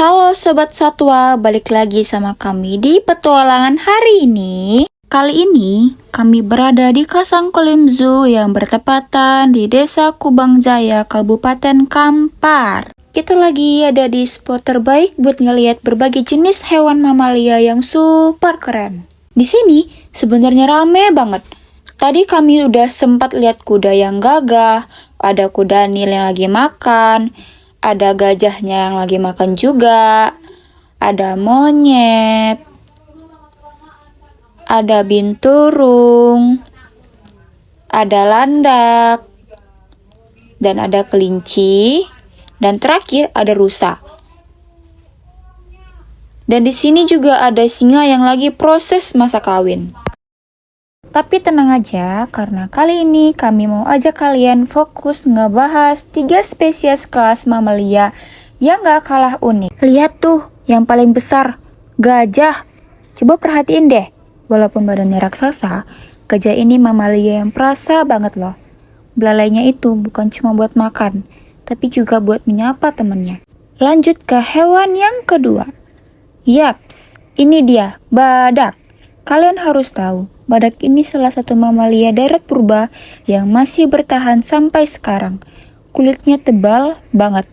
Halo Sobat Satwa, balik lagi sama kami di petualangan hari ini. Kali ini kami berada di Kasangkulim Zoo yang bertepatan di Desa Kubang Jaya, Kabupaten Kampar. Kita lagi ada di spot terbaik buat ngelihat berbagai jenis hewan mamalia yang super keren. Di sini sebenarnya rame banget. Tadi kami udah sempat lihat kuda yang gagah, ada kuda nil yang lagi makan, ada gajahnya yang lagi makan juga, ada monyet, ada binturung, ada landak, dan ada kelinci, dan terakhir ada rusa. Dan di sini juga ada singa yang lagi proses masa kawin. Tapi tenang aja, karena kali ini kami mau ajak kalian fokus ngebahas 3 spesies kelas mamalia yang gak kalah unik. Lihat tuh, yang paling besar, gajah. Coba perhatiin deh, walaupun badannya raksasa, gajah ini mamalia yang perasa banget loh. Belalainya itu bukan cuma buat makan, tapi juga buat menyapa temennya. Lanjut ke hewan yang kedua. Yaps, ini dia, badak. Kalian harus tahu, badak ini salah satu mamalia darat purba yang masih bertahan sampai sekarang. Kulitnya tebal banget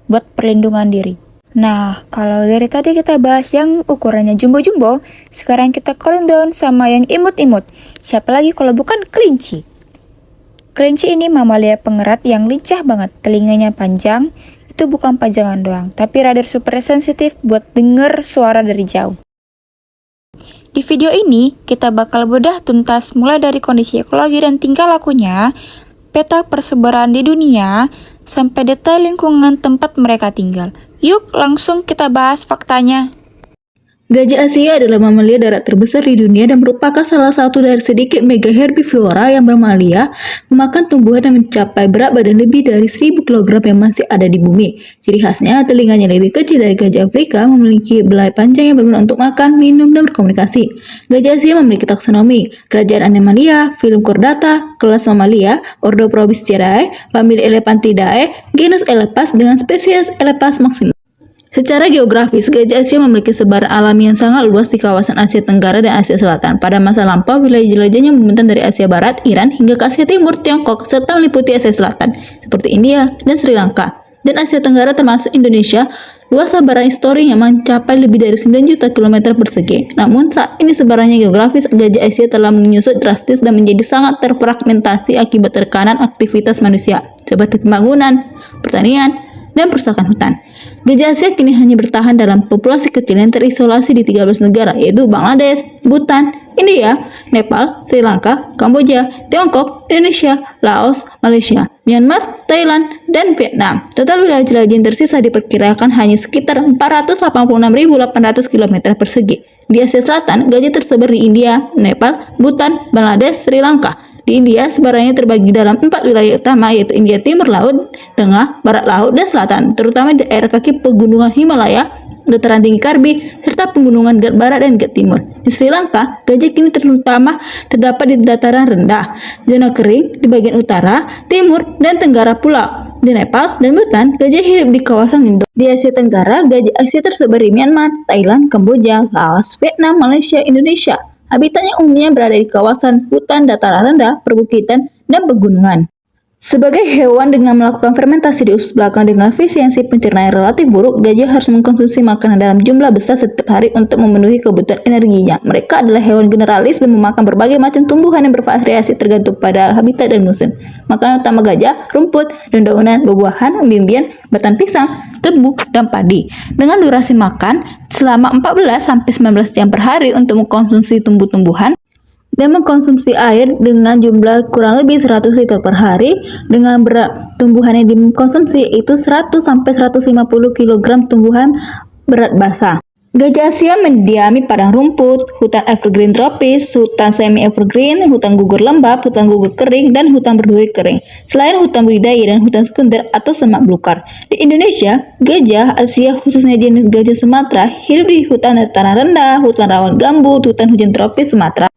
buat perlindungan diri. Nah, kalau dari tadi kita bahas yang ukurannya jumbo-jumbo, sekarang kita cooling down sama yang imut-imut. Siapa lagi kalau bukan kelinci? Kelinci ini mamalia pengerat yang lincah banget, telinganya panjang. Itu bukan pajangan doang, tapi radar super sensitif buat denger suara dari jauh. Di video ini, kita bakal bedah tuntas mulai dari kondisi ekologi dan tingkah lakunya, peta persebaran di dunia, sampai detail lingkungan tempat mereka tinggal. Yuk, langsung kita bahas faktanya. Gajah Asia adalah mamalia darat terbesar di dunia dan merupakan salah satu dari sedikit mega herbivora yang bermamalia, memakan tumbuhan dan mencapai berat badan lebih dari 1000 kg yang masih ada di bumi. Ciri khasnya, telinganya lebih kecil dari gajah Afrika, memiliki belai panjang yang berguna untuk makan, minum, dan berkomunikasi. Gajah Asia memiliki taksonomi, kerajaan Animalia, film Chordata, kelas mamalia, ordo Proboscidae, famili Elephantidae, genus Elephas dengan spesies Elephas maximus. Secara geografis, gajah Asia memiliki sebaran alami yang sangat luas di kawasan Asia Tenggara dan Asia Selatan. Pada masa lampau, wilayah jelajahnya membentang dari Asia Barat, Iran, hingga ke Asia Timur, Tiongkok, serta meliputi Asia Selatan, seperti India dan Sri Lanka. Dan Asia Tenggara termasuk Indonesia, luas sebaran historinya mencapai lebih dari 9 juta kilometer persegi. Namun, saat ini sebarannya geografis, gajah Asia telah menyusut drastis dan menjadi sangat terfragmentasi akibat tekanan aktivitas manusia, seperti pembangunan, pertanian, dan perusakan hutan. Gajah Asia kini hanya bertahan dalam populasi kecil yang terisolasi di 13 negara, yaitu Bangladesh, Bhutan, India, Nepal, Sri Lanka, Kamboja, Tiongkok, Indonesia, Laos, Malaysia, Myanmar, Thailand, dan Vietnam. Total wilayah jelajah yang tersisa diperkirakan hanya sekitar 486.800 km persegi. Di Asia Selatan, gajah tersebar di India, Nepal, Bhutan, Bangladesh, Sri Lanka. Di India, sebarannya terbagi dalam 4 wilayah utama, yaitu India Timur Laut, Tengah, Barat Laut, dan Selatan, terutama di daerah kaki pegunungan Himalaya, dataran tinggi Karbi, serta pegunungan Ghat Barat dan Ghat Timur. Di Sri Lanka, gajah kini terutama terdapat di dataran rendah, zona kering di bagian utara, timur, dan tenggara pulau. Di Nepal dan Bhutan, gajah hidup di kawasan lindung. Di Asia Tenggara, gajah Asia tersebar di Myanmar, Thailand, Kamboja, Laos, Vietnam, Malaysia, Indonesia. Habitatnya umumnya berada di kawasan hutan dataran rendah, perbukitan, dan pegunungan. Sebagai hewan dengan melakukan fermentasi di usus belakang dengan efisiensi pencernaan relatif buruk, gajah harus mengkonsumsi makanan dalam jumlah besar setiap hari untuk memenuhi kebutuhan energinya. Mereka adalah hewan generalis dan memakan berbagai macam tumbuhan yang bervariasi tergantung pada habitat dan musim. Makanan utama gajah, rumput, daun-daunan, buah-buahan, umbi-umbian, batang pisang, tebu, dan padi. Dengan durasi makan selama 14-19 jam per hari untuk mengkonsumsi tumbuh-tumbuhan, dan mengkonsumsi air dengan jumlah kurang lebih 100 liter per hari, dengan berat tumbuhan yang dikonsumsi yaitu 100-150 kg tumbuhan berat basah. Gajah Asia mendiami padang rumput, hutan evergreen tropis, hutan semi-evergreen, hutan gugur lembab, hutan gugur kering, dan hutan berduri kering. Selain hutan budidaya dan hutan sekunder atau semak belukar. Di Indonesia, gajah Asia khususnya jenis gajah Sumatera hidup di hutan dataran rendah, hutan rawan gambut, hutan hujan tropis Sumatera.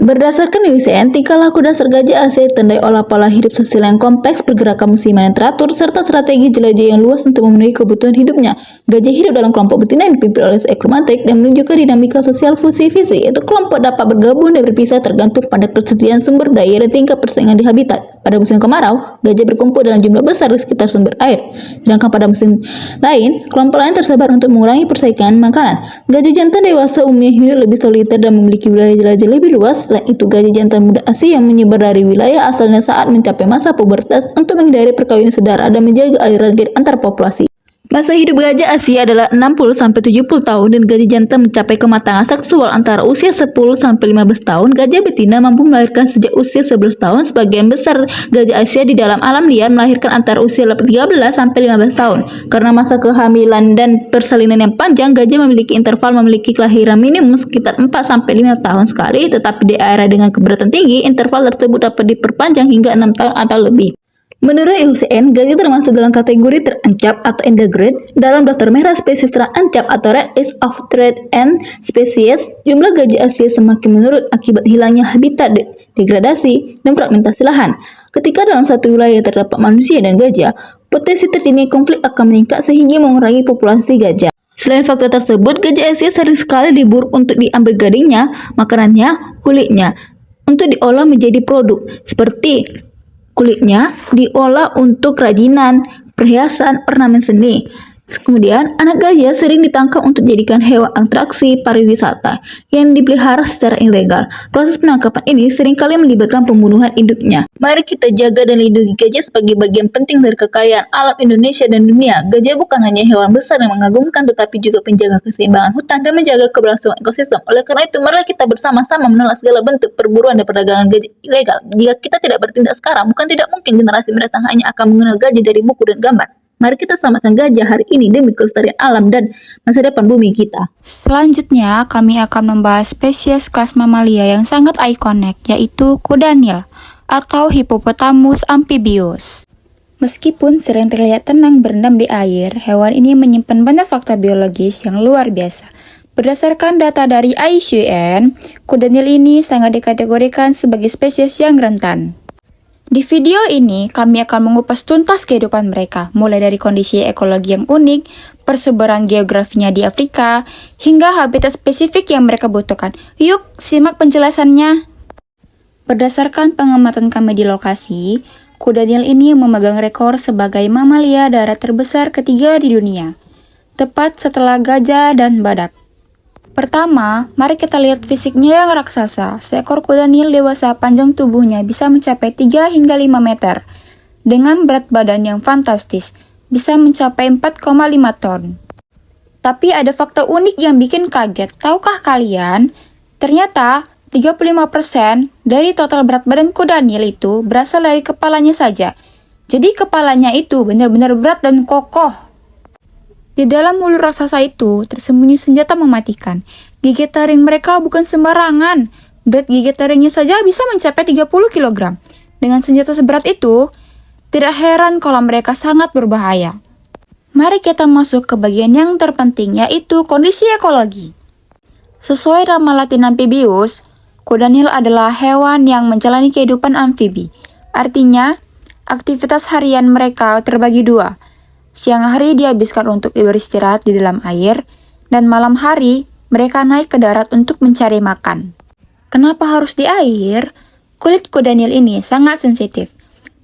Berdasarkan UICN, tingkah laku dasar gajah Asia ditandai oleh pola hidup sosial yang kompleks, pergerakan musiman yang teratur, serta strategi jelajah yang luas untuk memenuhi kebutuhan hidupnya. Gajah hidup dalam kelompok betina yang dipimpin oleh seekor matrik dan menunjukkan dinamika sosial fusi-visi, yaitu kelompok dapat bergabung dan berpisah tergantung pada ketersediaan sumber daya dan tingkat persaingan di habitat. Pada musim kemarau, gajah berkumpul dalam jumlah besar di sekitar sumber air. Sedangkan pada musim lain, kelompok lain tersebar untuk mengurangi persaingan makanan. Gajah jantan dewasa umumnya hidup lebih soliter dan memiliki wilayah jelajah lebih luas. Selain itu, gajah jantan muda Asia yang menyebar dari wilayah asalnya saat mencapai masa pubertas untuk menghindari perkawinan sedara dan menjaga aliran gen antar populasi. Masa hidup gajah Asia adalah 60-70 tahun dan gajah jantan mencapai kematangan seksual antara usia 10-15 tahun. Gajah betina mampu melahirkan sejak usia 11 tahun. Sebagian besar gajah Asia di dalam alam liar melahirkan antara usia 13-15 tahun. Karena masa kehamilan dan persalinan yang panjang, gajah memiliki interval memiliki kelahiran minimum sekitar 4-5 tahun sekali, tetapi di area dengan keberatan tinggi, interval tersebut dapat diperpanjang hingga 6 tahun atau lebih. Menurut IUCN, gajah termasuk dalam kategori terancam atau endangered dalam daftar merah spesies terancam atau Red List of Threatened Species. Jumlah gajah Asia semakin menurun akibat hilangnya habitat, degradasi, dan fragmentasi lahan. Ketika dalam satu wilayah terdapat manusia dan gajah, potensi terjadinya konflik akan meningkat sehingga mengurangi populasi gajah. Selain faktor tersebut, gajah Asia sering sekali diburu untuk diambil gadingnya, makanannya, kulitnya, untuk diolah menjadi produk seperti kulitnya diolah untuk kerajinan, perhiasan, ornamen seni. Kemudian, anak gajah sering ditangkap untuk dijadikan hewan atraksi pariwisata yang dipelihara secara ilegal. Proses penangkapan ini seringkali melibatkan pembunuhan induknya. Mari kita jaga dan lindungi gajah sebagai bagian penting dari kekayaan alam Indonesia dan dunia. Gajah bukan hanya hewan besar yang mengagumkan, tetapi juga penjaga keseimbangan hutan dan menjaga keberlangsungan ekosistem. Oleh karena itu, mari kita bersama-sama menolak segala bentuk perburuan dan perdagangan gajah ilegal. Jika kita tidak bertindak sekarang, bukan tidak mungkin generasi mendatang hanya akan mengenal gajah dari buku dan gambar. Mari kita selamatkan gajah hari ini demi kelestarian alam dan masa depan bumi kita. Selanjutnya, kami akan membahas spesies kelas mamalia yang sangat ikonik, yaitu kuda Nil atau Hippopotamus amphibius. Meskipun sering terlihat tenang berendam di air, hewan ini menyimpan banyak fakta biologis yang luar biasa. Berdasarkan data dari IUCN, kuda Nil ini sangat dikategorikan sebagai spesies yang rentan. Di video ini, kami akan mengupas tuntas kehidupan mereka, mulai dari kondisi ekologi yang unik, persebaran geografinya di Afrika, hingga habitat spesifik yang mereka butuhkan. Yuk, simak penjelasannya. Berdasarkan pengamatan kami di lokasi, kuda Nil ini memegang rekor sebagai mamalia darat terbesar ketiga di dunia, tepat setelah gajah dan badak. Pertama, mari kita lihat fisiknya yang raksasa. Seekor kuda Nil dewasa panjang tubuhnya bisa mencapai 3 hingga 5 meter. Dengan berat badan yang fantastis, bisa mencapai 4,5 ton. Tapi ada fakta unik yang bikin kaget. Tahukah kalian? Ternyata 35% dari total berat badan kuda Nil itu berasal dari kepalanya saja. Jadi kepalanya itu benar-benar berat dan kokoh. Di dalam mulut raksasa itu tersembunyi senjata mematikan. Gigi taring mereka bukan sembarangan. Berat gigi taringnya saja bisa mencapai 30 kg. Dengan senjata seberat itu, tidak heran kalau mereka sangat berbahaya. Mari kita masuk ke bagian yang terpenting, yaitu kondisi ekologi. Sesuai nama Latin amphibius, kuda Nil adalah hewan yang menjalani kehidupan amfibi. Artinya, aktivitas harian mereka terbagi dua. Siang hari dihabiskan untuk beristirahat di dalam air, dan malam hari mereka naik ke darat untuk mencari makan. Kenapa harus di air? Kulit kuda Nil ini sangat sensitif.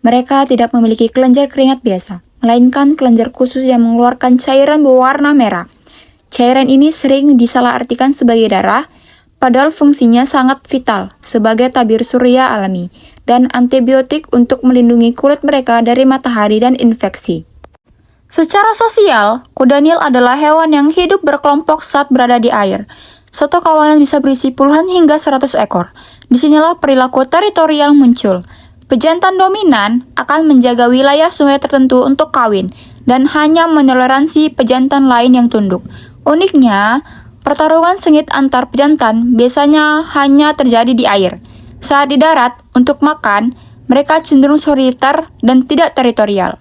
Mereka tidak memiliki kelenjar keringat biasa, melainkan kelenjar khusus yang mengeluarkan cairan berwarna merah. Cairan ini sering disalahartikan sebagai darah, padahal fungsinya sangat vital sebagai tabir surya alami dan antibiotik untuk melindungi kulit mereka dari matahari dan infeksi. Secara sosial, kuda Nil adalah hewan yang hidup berkelompok saat berada di air. Satu kawanan bisa berisi puluhan hingga 100 ekor. Disinilah perilaku teritorial muncul. Pejantan dominan akan menjaga wilayah sungai tertentu untuk kawin dan hanya mentoleransi pejantan lain yang tunduk. Uniknya, pertarungan sengit antar pejantan biasanya hanya terjadi di air. Saat di darat, untuk makan, mereka cenderung soliter dan tidak teritorial.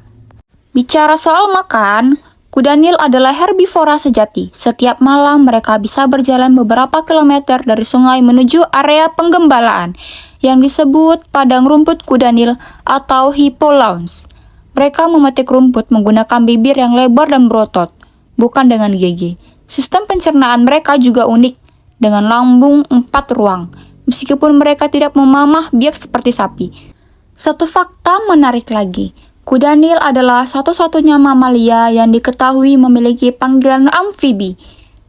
Bicara soal makan, Kuda Nil adalah herbivora sejati. Setiap malam mereka bisa berjalan beberapa kilometer dari sungai menuju area penggembalaan yang disebut padang rumput kuda Nil atau hippolauns. Mereka memetik rumput menggunakan bibir yang lebar dan berotot, bukan dengan gigi. Sistem pencernaan mereka juga unik, dengan lambung 4 ruang, meskipun mereka tidak memamah biak seperti sapi. Satu fakta menarik lagi, kuda Nil adalah satu-satunya mamalia yang diketahui memiliki panggilan amfibi,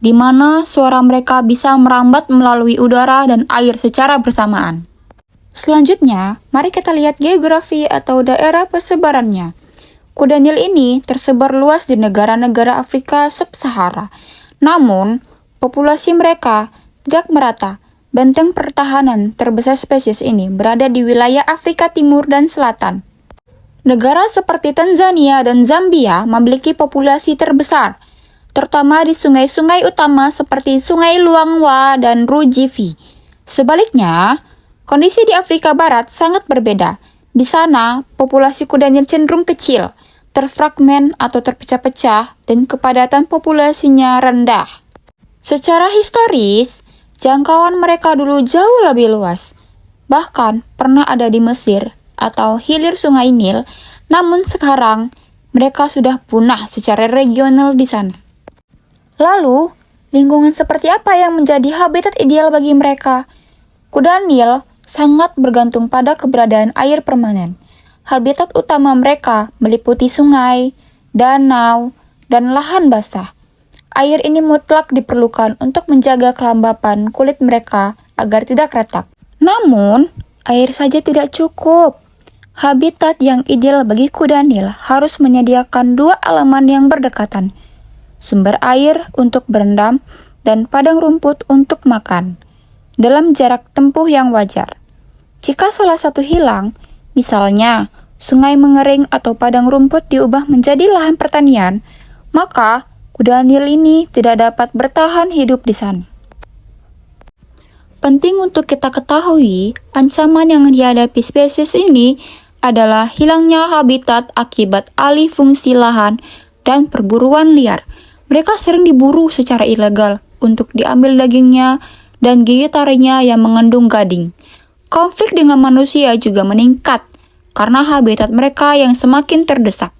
di mana suara mereka bisa merambat melalui udara dan air secara bersamaan. Selanjutnya, mari kita lihat geografi atau daerah persebarannya. Kuda Nil ini tersebar luas di negara-negara Afrika Sub-Sahara. Namun, populasi mereka tidak merata. Benteng pertahanan terbesar spesies ini berada di wilayah Afrika Timur dan Selatan. Negara seperti Tanzania dan Zambia memiliki populasi terbesar, terutama di sungai-sungai utama seperti Sungai Luangwa dan Rujivi. Sebaliknya, kondisi di Afrika Barat sangat berbeda. Di sana, populasi kuda Nil cenderung kecil, terfragmen atau terpecah-pecah, dan kepadatan populasinya rendah. Secara historis, jangkauan mereka dulu jauh lebih luas. Bahkan pernah ada di Mesir atau hilir Sungai Nil, namun sekarang mereka sudah punah secara regional di sana. Lalu, lingkungan seperti apa yang menjadi habitat ideal bagi mereka? Kuda Nil sangat bergantung pada keberadaan air permanen. Habitat utama mereka meliputi sungai, danau, dan lahan basah. Air ini mutlak diperlukan untuk menjaga kelembapan kulit mereka agar tidak retak. Namun, air saja tidak cukup. Habitat yang ideal bagi kuda Nil harus menyediakan 2 elemen yang berdekatan, sumber air untuk berendam dan padang rumput untuk makan, dalam jarak tempuh yang wajar. Jika salah satu hilang, misalnya sungai mengering atau padang rumput diubah menjadi lahan pertanian, maka kuda Nil ini tidak dapat bertahan hidup di sana. Penting untuk kita ketahui, ancaman yang dihadapi spesies ini adalah hilangnya habitat akibat alih fungsi lahan dan perburuan liar. Mereka sering diburu secara ilegal untuk diambil dagingnya dan gigi taringnya yang mengandung gading. Konflik dengan manusia juga meningkat karena habitat mereka yang semakin terdesak.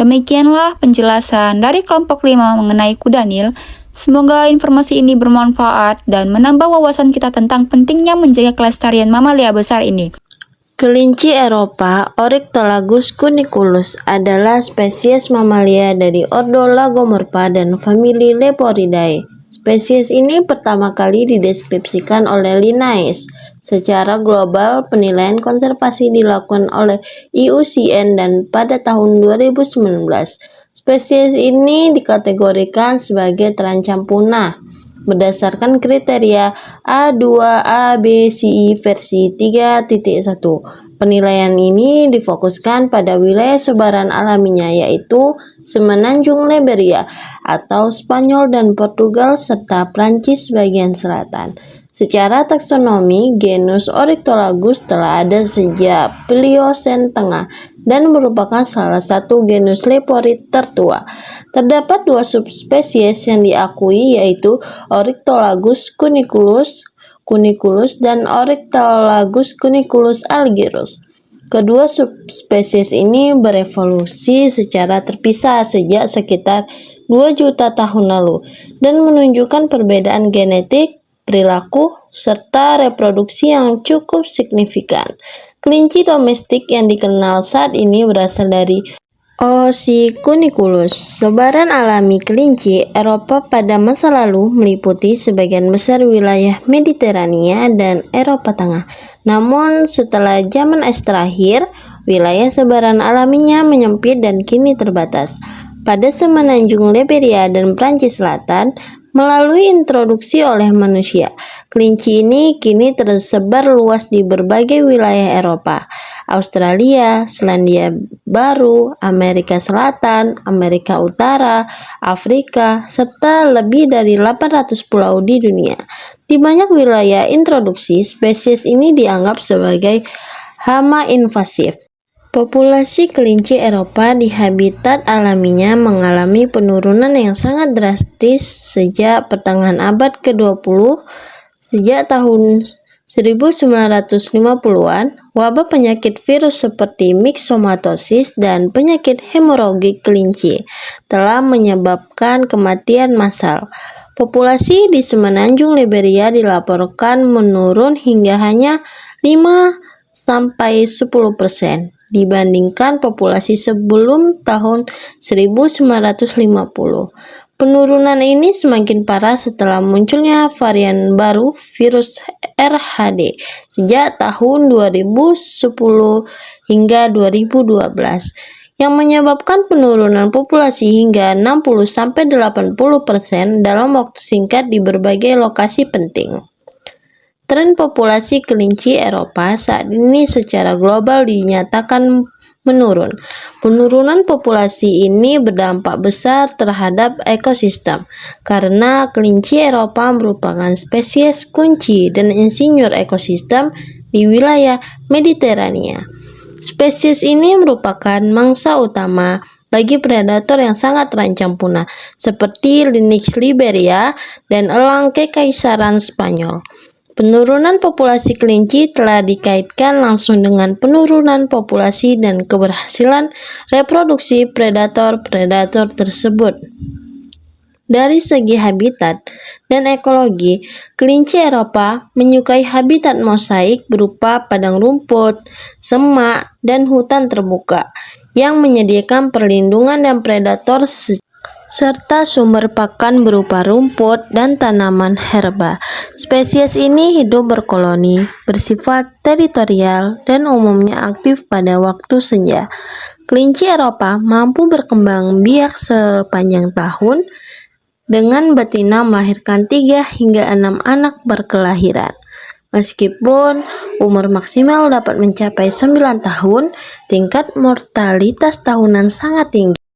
Demikianlah penjelasan dari kelompok 5 mengenai kuda Nil. Semoga informasi ini bermanfaat dan menambah wawasan kita tentang pentingnya menjaga kelestarian mamalia besar ini. Kelinci Eropa, Oryctolagus cuniculus, adalah spesies mamalia dari ordo Lagomorpha dan famili Leporidae. Spesies ini pertama kali dideskripsikan oleh Linnaeus. Secara global, penilaian konservasi dilakukan oleh IUCN dan pada tahun 2019, spesies ini dikategorikan sebagai terancam punah berdasarkan kriteria A2-ABCI versi 3.1. Penilaian ini difokuskan pada wilayah sebaran alaminya, yaitu Semenanjung Liberia atau Spanyol dan Portugal serta Prancis bagian selatan. Secara taksonomi, genus Oryctolagus telah ada sejak Pliocene tengah dan merupakan salah satu genus leporid tertua. Terdapat 2 subspesies yang diakui, yaitu Oryctolagus cuniculus dan Oryctolagus cuniculus algirus. Kedua subspesies ini berevolusi secara terpisah sejak sekitar 2 juta tahun lalu dan menunjukkan perbedaan genetik, perilaku, serta reproduksi yang cukup signifikan. Kelinci domestik yang dikenal saat ini berasal dari Oxycuniculus. Sebaran alami kelinci Eropa pada masa lalu meliputi sebagian besar wilayah Mediterania dan Eropa Tengah. Namun setelah zaman es terakhir, wilayah sebaran alaminya menyempit dan kini terbatas pada Semenanjung Liberia dan Prancis Selatan melalui introduksi oleh manusia. Kelinci ini kini tersebar luas di berbagai wilayah Eropa, Australia, Selandia Baru, Amerika Selatan, Amerika Utara, Afrika, serta lebih dari 800 pulau di dunia. Di banyak wilayah introduksi, spesies ini dianggap sebagai hama invasif. Populasi kelinci Eropa di habitat alaminya mengalami penurunan yang sangat drastis sejak pertengahan abad ke-20. Sejak tahun 1950-an, wabah penyakit virus seperti myxomatosis dan penyakit hemoragik kelinci telah menyebabkan kematian massal. Populasi di semenanjung Liberia dilaporkan menurun hingga hanya 5-10% dibandingkan populasi sebelum tahun 1950. Penurunan ini semakin parah setelah munculnya varian baru virus RHD sejak tahun 2010 hingga 2012 yang menyebabkan penurunan populasi hingga 60-80% dalam waktu singkat di berbagai lokasi penting. Tren populasi kelinci Eropa saat ini secara global dinyatakan menurun. Penurunan populasi ini berdampak besar terhadap ekosistem karena kelinci Eropa merupakan spesies kunci dan insinyur ekosistem di wilayah Mediterania. Spesies ini merupakan mangsa utama bagi predator yang sangat terancam punah seperti lynx Liberia dan elang kekaisaran Spanyol. Penurunan populasi kelinci telah dikaitkan langsung dengan penurunan populasi dan keberhasilan reproduksi predator-predator tersebut. Dari segi habitat dan ekologi, kelinci Eropa menyukai habitat mosaik berupa padang rumput, semak, dan hutan terbuka yang menyediakan perlindungan dan predator serta sumber pakan berupa rumput dan tanaman herba. Spesies ini hidup berkoloni, bersifat teritorial, dan umumnya aktif pada waktu senja. Kelinci Eropa mampu berkembang biak sepanjang tahun, dengan betina melahirkan 3 hingga 6 anak berkelahiran. Meskipun umur maksimal dapat mencapai 9 tahun, tingkat mortalitas tahunan sangat tinggi.